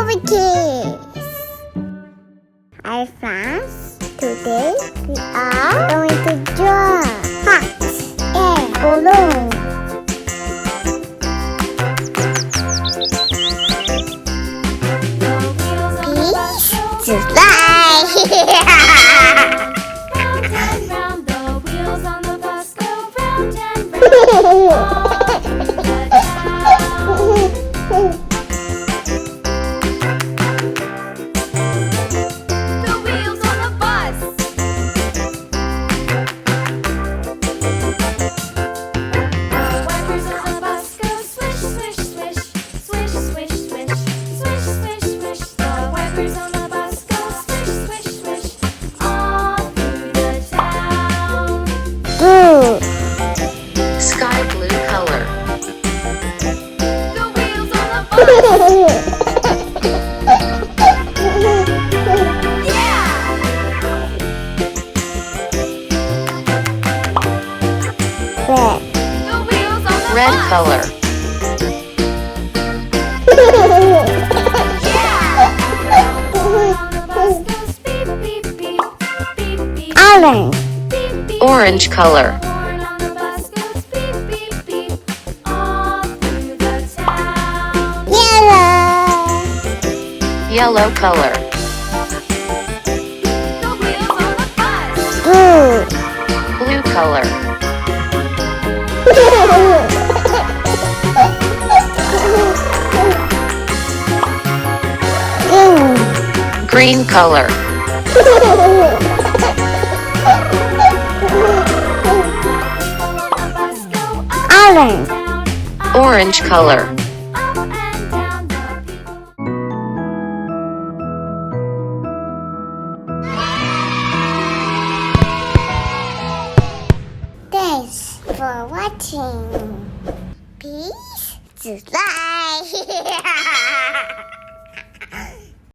Hello kids! Hi friends! Today we are going to draw hearts and balloons. Peace to fly! Blue. Sky blue color. The wheels on the bus. Yeah! Red. The wheels on the Red bus. color. Orange. Orange color. Yellow. Yellow color. Blue. Blue color. Green. Green color. Orange. Orange color. Thanks for watching. Peace to fly.